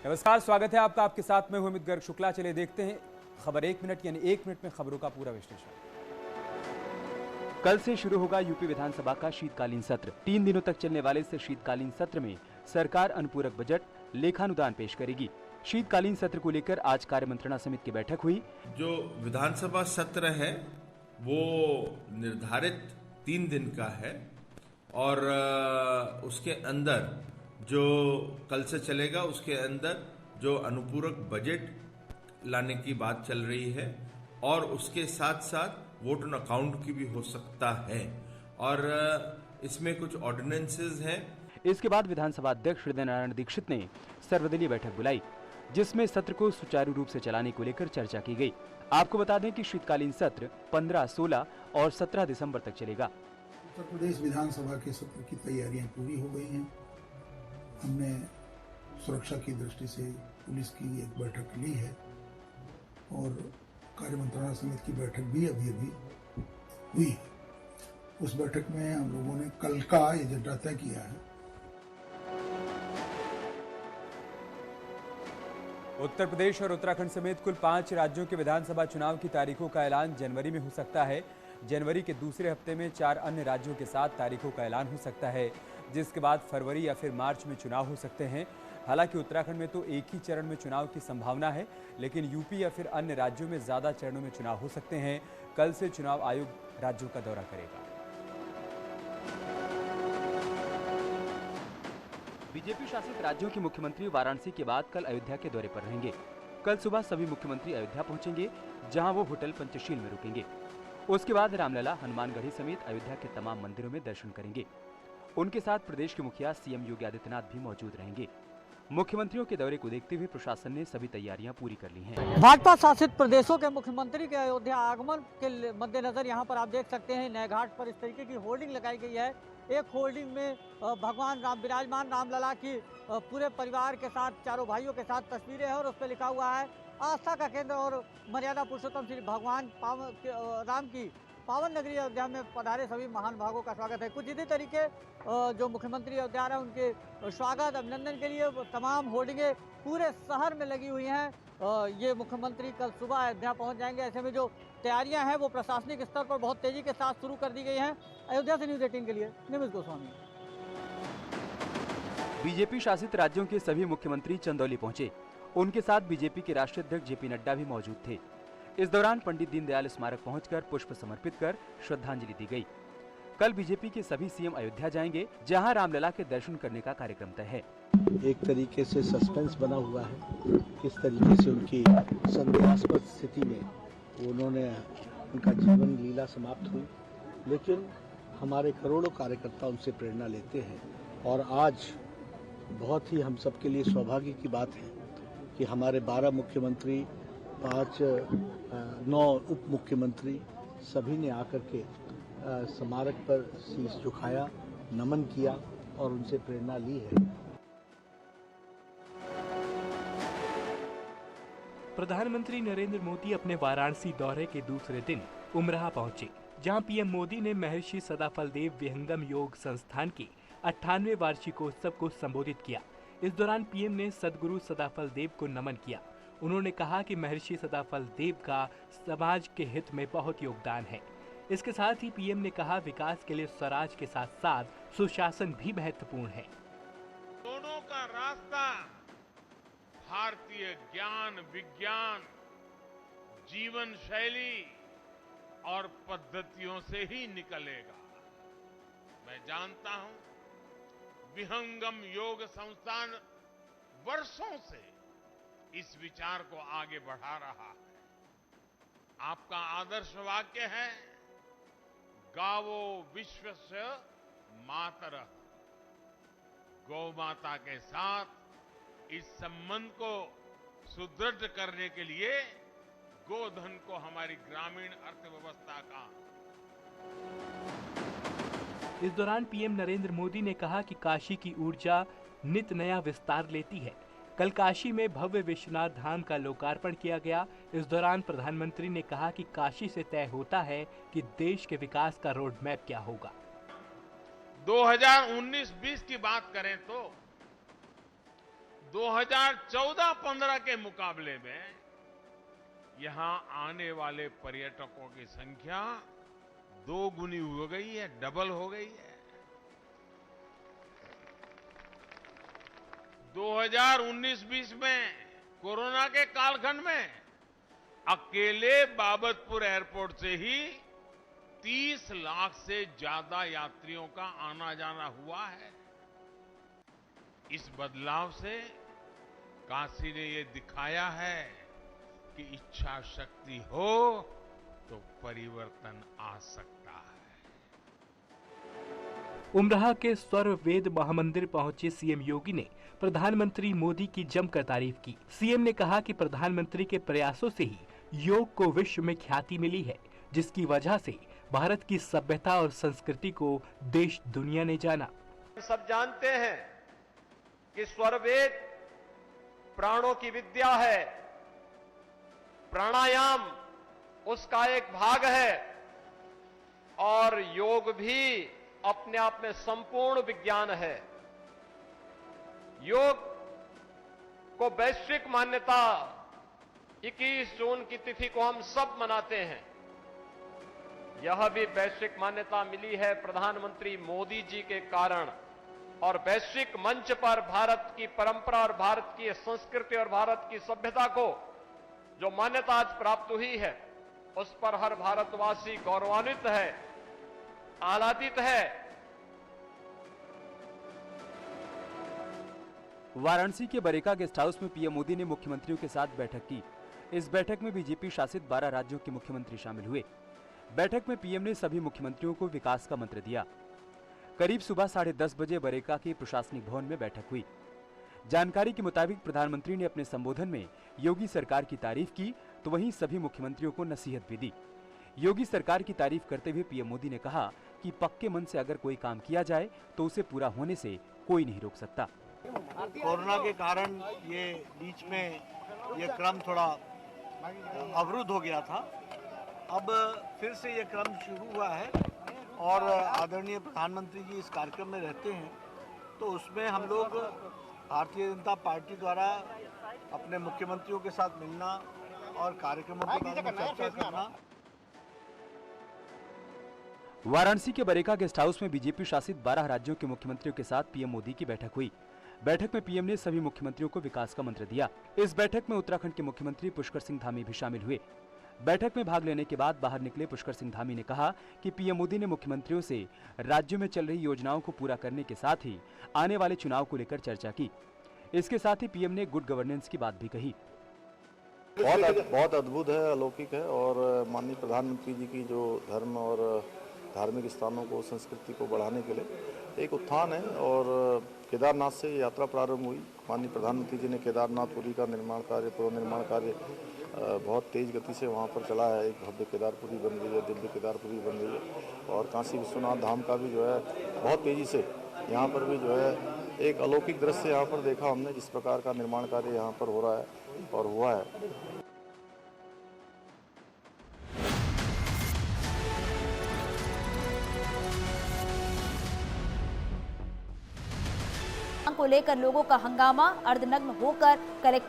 नमस्कार, स्वागत है आपका। आपके साथ में हूं अमित गर्ग शुक्ला। चलिए देखते हैं खबर 1 मिनट यानी 1 मिनट में खबरों का पूरा विश्लेषण। कल से शुरू होगा यूपी विधानसभा का शीतकालीन सत्र। 3 दिनों तक चलने वाले इस शीतकालीन सत्र में सरकार अनुपूरक बजट, लेखानुदान पेश करेगी। शीतकालीन सत्र को लेकर आज कार्य मंत्रणा समिति की बैठक हुई। जो विधानसभा सत्र है वो निर्धारित 3 दिन का है और उसके अंदर जो कल से चलेगा उसके अंदर जो अनुपूरक बजट लाने की बात चल रही है और उसके साथ साथ वोट ऑन अकाउंट की भी हो सकता है और इसमें कुछ ऑर्डिनेंसेस हैं। इसके बाद विधानसभा अध्यक्ष हृदय नारायण दीक्षित ने सर्वदलीय बैठक बुलाई, जिसमें सत्र को सुचारू रूप से चलाने को लेकर चर्चा की गई। आपको बता दें कि शीतकालीन सत्र 15, 16 और 17 दिसंबर तक चलेगा। उत्तर प्रदेश विधानसभा के सत्र की तैयारियां पूरी हो गई हैं। हमने सुरक्षा की दृष्टि से पुलिस की एक बैठक ली है और कार्य मंत्रणा समिति की बैठक भी अभी हुई है। उस बैठक में हम लोगों ने कल का एजेंडा तय किया है। उत्तर प्रदेश और उत्तराखंड समेत कुल 5 राज्यों के विधानसभा चुनाव की तारीखों का ऐलान जनवरी में हो सकता है। जनवरी के दूसरे हफ्ते में 4 अन्य राज्यों के साथ तारीखों का ऐलान हो सकता है, जिसके बाद फरवरी या फिर मार्च में चुनाव हो सकते हैं। हालांकि उत्तराखंड में तो एक ही चरण में चुनाव की संभावना है, लेकिन यूपी या फिर अन्य राज्यों में ज्यादा चरणों में चुनाव हो सकते हैं। कल से चुनाव आयोग राज्यों का दौरा करेगा। बीजेपी शासित राज्यों के मुख्यमंत्री वाराणसी के बाद कल अयोध्या के दौरे पर रहेंगे। कल सुबह सभी मुख्यमंत्री अयोध्या पहुंचेंगे, जहां वो होटल पंचशील में रुकेंगे। उसके बाद रामलला, हनुमानगढ़ी समेत अयोध्या के तमाम मंदिरों में दर्शन करेंगे। उनके साथ प्रदेश के मुखिया सीएम योगी आदित्यनाथ भी मौजूद रहेंगे। मुख्यमंत्रियों के दौरे को देखते हुए प्रशासन ने सभी तैयारियां पूरी कर ली हैं। भाजपा शासित प्रदेशों के मुख्यमंत्री के अयोध्या आगमन के मद्देनजर यहां पर आप देख सकते हैं नए घाट पर इस तरीके की होर्डिंग लगाई गई है। एक होर्डिंग में भगवान राम विराजमान रामलला की पूरे परिवार के साथ, चारों भाइयों के साथ तस्वीरें हैं और उस पर लिखा हुआ है आस्था का केंद्र और मर्यादा पुरुषोत्तम श्री भगवान राम की पावन नगरी अयोध्या में पधारे सभी महान भागों का स्वागत है। कुछ इसी तरीके जो मुख्यमंत्री अयोध्या रहे उनके स्वागत अभिनंदन के लिए तमाम होर्डिंगें पूरे शहर में लगी हुई हैं। ये मुख्यमंत्री कल सुबह अयोध्या पहुंच जाएंगे। ऐसे में जो तैयारियां हैं वो प्रशासनिक स्तर पर बहुत तेजी के साथ शुरू कर दी गई हैं। अयोध्या से न्यूज़ 18 के लिए निमिष गोस्वामी। बीजेपी शासित राज्यों के सभी मुख्यमंत्री चंदौली पहुंचे। उनके साथ बीजेपी के राष्ट्रीय अध्यक्ष जेपी नड्डा भी मौजूद थे। इस दौरान पंडित दीनदयाल स्मारक पहुंचकर पुष्प समर्पित कर श्रद्धांजलि दी गई। कल बीजेपी के सभी सीएम अयोध्या जाएंगे, जहां रामलला के दर्शन करने का कार्यक्रम तय है। एक तरीके से सस्पेंस बना हुआ है, किस तरीके से उनकी संदेहास्पद स्थिति में उन्होंने उनका जीवन लीला समाप्त हुई, लेकिन हमारे करोड़ों कार्यकर्ता उनसे प्रेरणा लेते हैं और आज बहुत ही हम सबके लिए सौभाग्य की बात है कि हमारे 12 मुख्यमंत्री, 9 उप मुख्यमंत्री सभी ने आकर के स्मारक पर शीश झुकाया, नमन किया और उनसे प्रेरणा ली है। प्रधानमंत्री नरेंद्र मोदी अपने वाराणसी दौरे के दूसरे दिन उमराह पहुंचे, जहां पीएम मोदी ने महर्षि सदाफल देव विहंगम योग संस्थान के 98वें वार्षिकोत्सव को संबोधित किया। इस दौरान पीएम ने सदगुरु सदाफल देव को नमन किया। उन्होंने कहा कि महर्षि सदाफल देव का समाज के हित में बहुत योगदान है। इसके साथ ही पीएम ने कहा विकास के लिए स्वराज के साथ साथ सुशासन भी महत्वपूर्ण है। दोनों का रास्ता भारतीय ज्ञान, विज्ञान, जीवन शैली और पद्धतियों से ही निकलेगा। मैं जानता हूं विहंगम योग संस्थान वर्षों से इस विचार को आगे बढ़ा रहा है। आपका आदर्श वाक्य है गावो विश्वस्य मातरः। गौ माता के साथ इस संबंध को सुदृढ़ करने के लिए गोधन को हमारी ग्रामीण अर्थव्यवस्था का। इस दौरान पीएम नरेंद्र मोदी ने कहा कि काशी की ऊर्जा नित नया विस्तार लेती है। कल काशी में भव्य विश्वनाथ धाम का लोकार्पण किया गया। इस दौरान प्रधानमंत्री ने कहा कि काशी से तय होता है कि देश के विकास का रोड मैप क्या होगा। 2019-20 की बात करें तो 2014-15 के मुकाबले में यहां आने वाले पर्यटकों की संख्या 2 गुनी हो गई है, डबल हो गई है। 2019-20 में कोरोना के कालखंड में अकेले बाबतपुर एयरपोर्ट से ही 30 लाख से ज्यादा यात्रियों का आना जाना हुआ है। इस बदलाव से काशी ने ये दिखाया है कि इच्छा शक्ति हो तो परिवर्तन आ सकता है। उमराह के स्वर वेद महामंदिर पहुंचे सीएम योगी ने प्रधानमंत्री मोदी की जमकर तारीफ की। सीएम ने कहा कि प्रधानमंत्री के प्रयासों से ही योग को विश्व में ख्याति मिली है, जिसकी वजह से भारत की सभ्यता और संस्कृति को देश दुनिया ने जाना। सब जानते हैं कि स्वरवेद प्राणों की विद्या है, प्राणायाम उसका एक भाग है और योग भी अपने आप में संपूर्ण विज्ञान है। योग को वैश्विक मान्यता 21 जून की तिथि को हम सब मनाते हैं। यह भी वैश्विक मान्यता मिली है प्रधानमंत्री मोदी जी के कारण, और वैश्विक मंच पर भारत की परंपरा और भारत की संस्कृति और भारत की सभ्यता को जो मान्यता आज प्राप्त हुई है, उस पर हर भारतवासी गौरवान्वित है, आह्लादित है। वाराणसी के बरेका गेस्ट हाउस में पीएम मोदी ने मुख्यमंत्रियों के साथ बैठक की। इस बैठक में बीजेपी शासित 12 राज्यों के मुख्यमंत्री शामिल हुए। बैठक में पीएम ने सभी मुख्यमंत्रियों को विकास का मंत्र दिया। करीब सुबह 10:30 बजे बरेका के प्रशासनिक भवन में बैठक हुई। जानकारी के मुताबिक प्रधानमंत्री ने अपने संबोधन में योगी सरकार की तारीफ की, तो वहीं सभी मुख्यमंत्रियों को नसीहत भी दी। योगी सरकार की तारीफ करते हुए पीएम मोदी ने कहा कि पक्के मन से अगर कोई काम किया जाए तो उसे पूरा होने से कोई नहीं रोक सकता। कोरोना के कारण ये बीच में ये क्रम थोड़ा अवरुद्ध हो गया था। अब फिर से ये क्रम शुरू हुआ है और आदरणीय प्रधानमंत्री जी इस कार्यक्रम में रहते हैं, तो उसमें हम लोग भारतीय जनता पार्टी द्वारा अपने मुख्यमंत्रियों के साथ मिलना और कार्यक्रमों के बारे में चर्चा करना। वाराणसी के बरेका गेस्ट हाउस में बीजेपी शासित 12 राज्यों के मुख्यमंत्रियों के साथ पीएम मोदी की बैठक हुई। बैठक में पीएम ने सभी मुख्यमंत्रियों को विकास का मंत्र दिया। इस बैठक में उत्तराखंड के मुख्यमंत्री पुष्कर सिंह धामी भी शामिल हुए। बैठक में भाग लेने के बाद बाहर निकले पुष्कर सिंह धामी ने कहा कि पीएम मोदी ने मुख्यमंत्रियों से राज्यों में चल रही योजनाओं को पूरा करने के साथ ही आने वाले चुनाव को लेकर चर्चा की। इसके साथ ही पीएम ने गुड गवर्नेंस की बात भी कही। बहुत अद्भुत है, अलौकिक है, और माननीय प्रधानमंत्री जी की जो धर्म और धार्मिक स्थानों को, संस्कृति को बढ़ाने के लिए एक उत्थान है। और केदारनाथ से यात्रा प्रारंभ हुई। माननीय प्रधानमंत्री जी ने केदारनाथपुरी का निर्माण कार्य, पुनर्निर्माण कार्य बहुत तेज गति से वहाँ पर चला है। एक भव्य केदारपुरी बन रही है, दिव्य केदारपुरी बन रही है, और काशी विश्वनाथ धाम का भी जो है बहुत तेजी से यहाँ पर भी जो है एक अलौकिक दृश्य यहाँ पर देखा हमने, जिस प्रकार का निर्माण कार्य यहाँ पर हो रहा है और हुआ है। को लेकर लोगों का हंगामा, अर्धनग्न होकर कलेक्टर